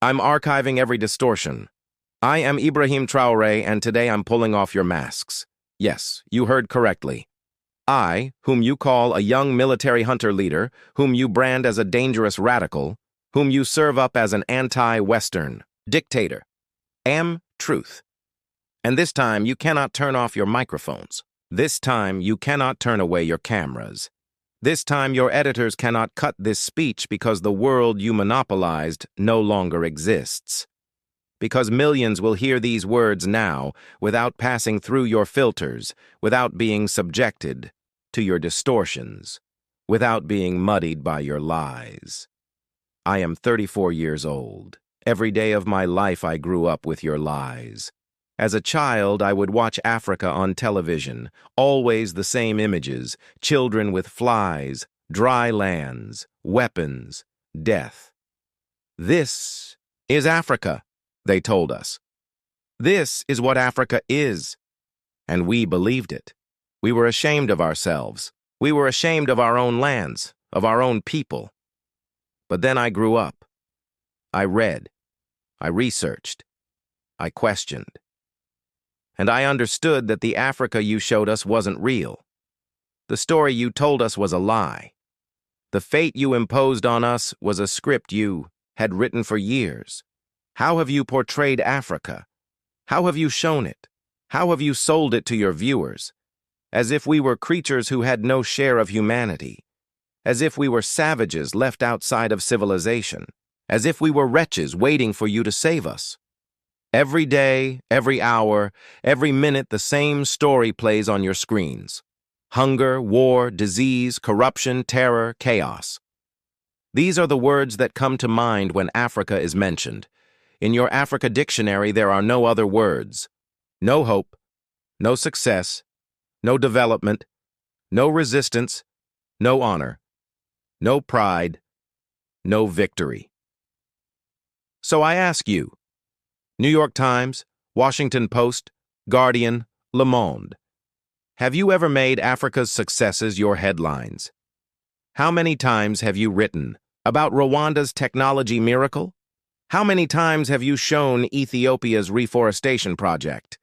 I'm archiving every distortion. I am Ibrahim Traoré, and today I'm pulling off your masks. Yes, you heard correctly. I, whom you call a young military hunter leader, whom you brand as a dangerous radical, whom you serve up as an anti-Western dictator, am truth. And this time you cannot turn off your microphones. This time you cannot turn away your cameras. This time your editors cannot cut this speech because the world you monopolized no longer exists. Because millions will hear these words now without passing through your filters, without being subjected to your distortions, without being muddied by your lies. I am 34 years old. Every day of my life I grew up with your lies. As a child, I would watch Africa on television, always the same images, children with flies, dry lands, weapons, death. This is Africa, they told us. This is what Africa is. And we believed it. We were ashamed of ourselves. We were ashamed of our own lands, of our own people. But then I grew up. I read. I researched. I questioned. And I understood that the Africa you showed us wasn't real. The story you told us was a lie. The fate you imposed on us was a script you had written for years. How have you portrayed Africa? How have you shown it? How have you sold it to your viewers? As if we were creatures who had no share of humanity. As if we were savages left outside of civilization. As if we were wretches waiting for you to save us. Every day, every hour, every minute, the same story plays on your screens. Hunger, war, disease, corruption, terror, chaos. These are the words that come to mind when Africa is mentioned. In your Africa dictionary, there are no other words. No hope, no success, no development, no resistance, no honor, no pride, no victory. So I ask you, New York Times, Washington Post, Guardian, Le Monde. Have you ever made Africa's successes your headlines? How many times have you written about Rwanda's technology miracle? How many times have you shown Ethiopia's reforestation project?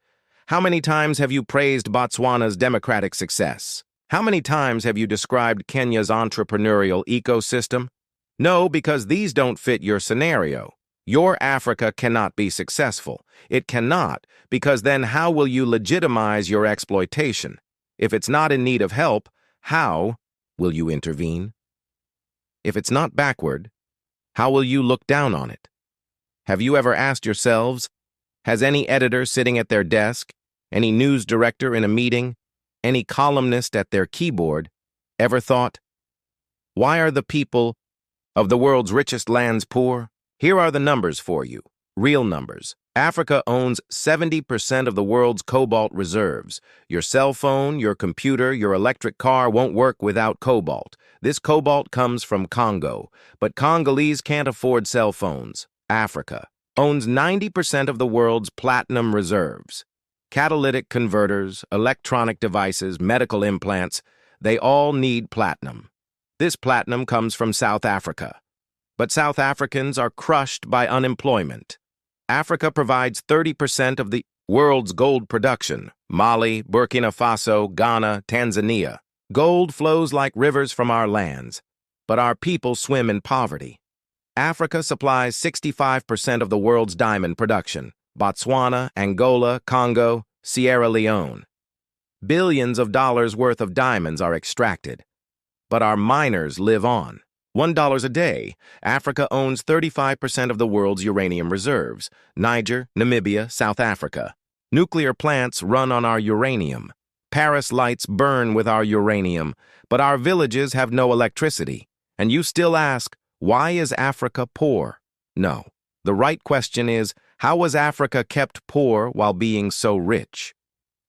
How many times have you praised Botswana's democratic success? How many times have you described Kenya's entrepreneurial ecosystem? No, because these don't fit your scenario. Your Africa cannot be successful. It cannot, because then how will you legitimize your exploitation? If it's not in need of help, how will you intervene? If it's not backward, how will you look down on it? Have you ever asked yourselves, has any editor sitting at their desk, any news director in a meeting, any columnist at their keyboard, ever thought, why are the people of the world's richest lands poor? Here are the numbers for you, real numbers. Africa owns 70% of the world's cobalt reserves. Your cell phone, your computer, your electric car won't work without cobalt. This cobalt comes from Congo, but Congolese can't afford cell phones. Africa owns 90% of the world's platinum reserves. Catalytic converters, electronic devices, medical implants, they all need platinum. This platinum comes from South Africa. But South Africans are crushed by unemployment. Africa provides 30% of the world's gold production. Mali, Burkina Faso, Ghana, Tanzania. Gold flows like rivers from our lands, but our people swim in poverty. Africa supplies 65% of the world's diamond production. Botswana, Angola, Congo, Sierra Leone. Billions of dollars worth of diamonds are extracted, but our miners live on. $1 a day. Africa owns 35% of the world's uranium reserves. Niger, Namibia, South Africa. Nuclear plants run on our uranium. Paris lights burn with our uranium, but our villages have no electricity. And you still ask, why is Africa poor? No. The right question is, how was Africa kept poor while being so rich?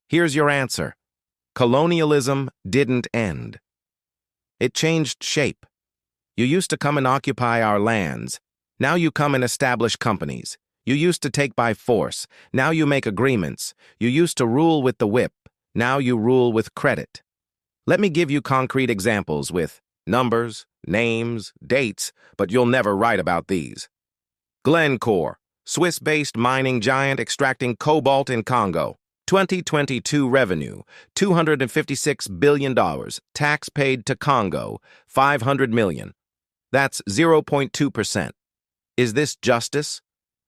Here's your answer. Colonialism didn't end. It changed shape. You used to come and occupy our lands. Now you come and establish companies. You used to take by force. Now you make agreements. You used to rule with the whip. Now you rule with credit. Let me give you concrete examples with numbers, names, dates, but you'll never write about these. Glencore, Swiss-based mining giant extracting cobalt in Congo. 2022 revenue, $256 billion. Tax paid to Congo, $500 million. That's 0.2%. Is this justice?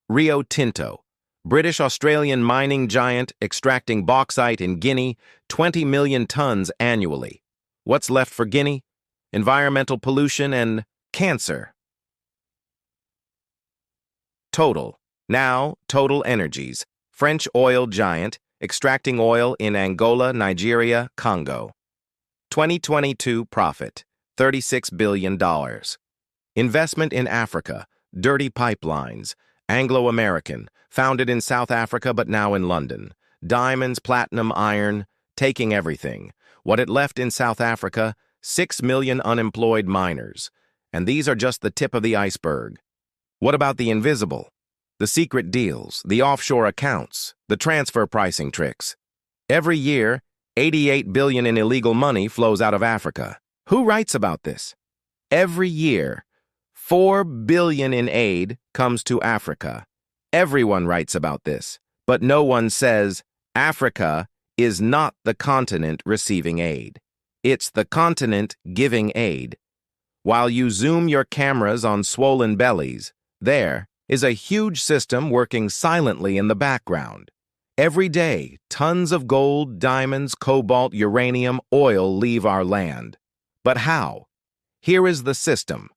Rio Tinto, British-Australian mining giant extracting bauxite in Guinea, 20 million tons annually. What's left for Guinea? Environmental pollution and cancer. Total Energies, French oil giant, extracting oil in Angola, Nigeria, Congo. 2022 profit, $36 billion. Investment in Africa, Dirty Pipelines, Anglo-American, founded in South Africa but now in London. Diamonds, platinum, iron, taking everything. What it left in South Africa, 6 million unemployed miners. And these are just the tip of the iceberg. What about the invisible? The secret deals, the offshore accounts, the transfer pricing tricks. Every year, 88 billion in illegal money flows out of Africa. Who writes about this? Every year, 4 billion in aid comes to Africa. Everyone writes about this, but no one says Africa is not the continent receiving aid. It's the continent giving aid. While you zoom your cameras on swollen bellies, there is a huge system working silently in the background. Every day, tons of gold, diamonds, cobalt, uranium, oil leave our land. But how? Here is the system.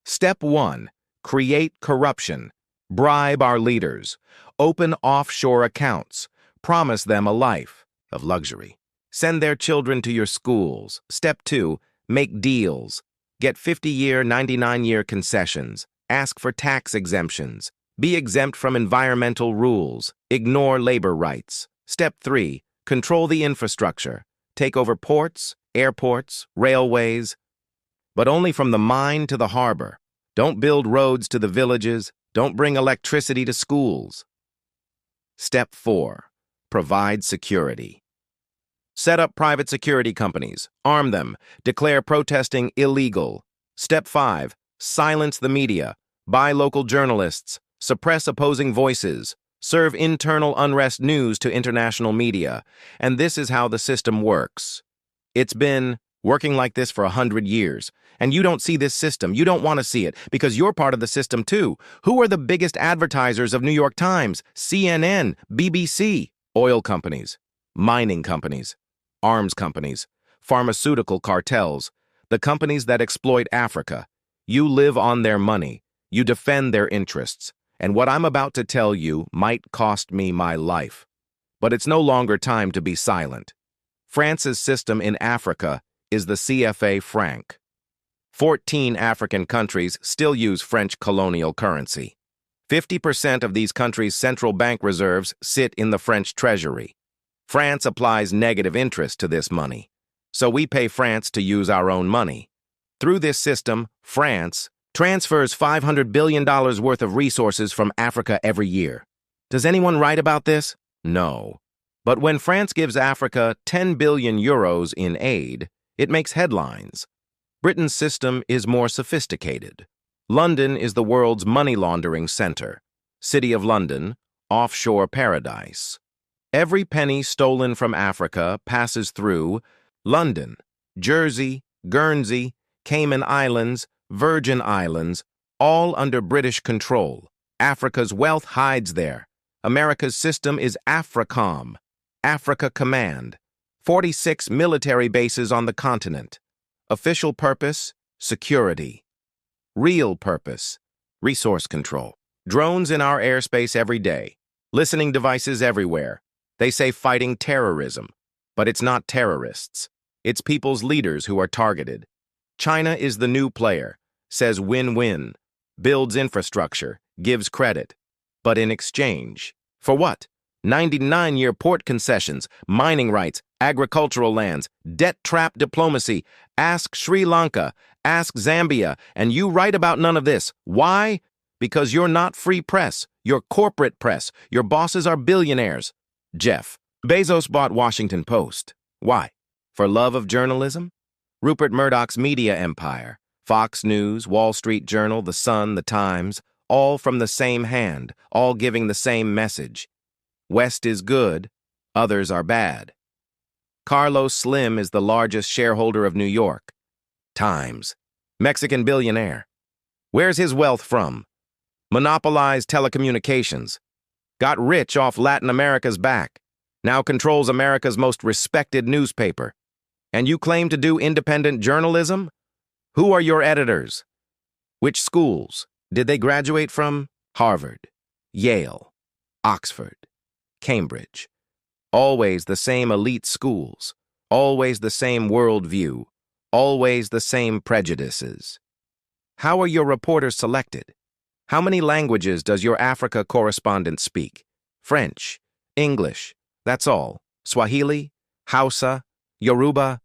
Step 1. Create corruption. Bribe our leaders. Open offshore accounts. Promise them a life of luxury. Send their children to your schools. Step 2. Make deals. Get 50-year, 99-year concessions. Ask for tax exemptions. Be exempt from environmental rules. Ignore labor rights. Step 3. Control the infrastructure. Take over ports, airports, railways, but only from the mine to the harbor. Don't build roads to the villages. Don't bring electricity to schools. Step 4. Provide security. Set up private security companies. Arm them. Declare protesting illegal. Step 5. Silence the media. Buy local journalists. Suppress opposing voices. Serve internal unrest news to international media. And this is how the system works. It's been working like this for 100 years. And you don't see this system. You don't want to see it because you're part of the system too. Who are the biggest advertisers of New York Times, CNN, BBC? Oil companies, mining companies, arms companies, pharmaceutical cartels, the companies that exploit Africa. You live on their money. You defend their interests. And what I'm about to tell you might cost me my life. But it's no longer time to be silent. France's system in Africa is the CFA franc. 14 African countries still use French colonial currency. 50% of these countries' central bank reserves sit in the French treasury. France applies negative interest to this money. So we pay France to use our own money. Through this system, France transfers $500 billion worth of resources from Africa every year. Does anyone write about this? No. But when France gives Africa 10 billion euros in aid, it makes headlines. Britain's system is more sophisticated. London is the world's money laundering center. City of London, offshore paradise. Every penny stolen from Africa passes through London, Jersey, Guernsey, Cayman Islands, Virgin Islands, all under British control. Africa's wealth hides there. America's system is AFRICOM, Africa Command. 46 military bases on the continent. Official purpose, security. Real purpose, resource control. Drones in our airspace every day. Listening devices everywhere. They say fighting terrorism, but it's not terrorists. It's people's leaders who are targeted. China is the new player, says win-win, builds infrastructure, gives credit. But in exchange, for what? 99-year port concessions, mining rights, agricultural lands, debt-trap diplomacy. Ask Sri Lanka, ask Zambia, and you write about none of this. Why? Because you're not free press. You're corporate press. Your bosses are billionaires. Jeff Bezos bought Washington Post. Why? For love of journalism? Rupert Murdoch's media empire, Fox News, Wall Street Journal, The Sun, The Times, all from the same hand, all giving the same message. West is good, others are bad. Carlos Slim is the largest shareholder of New York Times. Mexican billionaire. Where's his wealth from? Monopolized telecommunications. Got rich off Latin America's back. Now controls America's most respected newspaper. And you claim to do independent journalism? Who are your editors? Which schools? Did they graduate from? Harvard, Yale, Oxford, Cambridge. Always the same elite schools. Always the same worldview. Always the same prejudices. How are your reporters selected? How many languages does your Africa correspondent speak? French, English, that's all. Swahili, Hausa, Yoruba,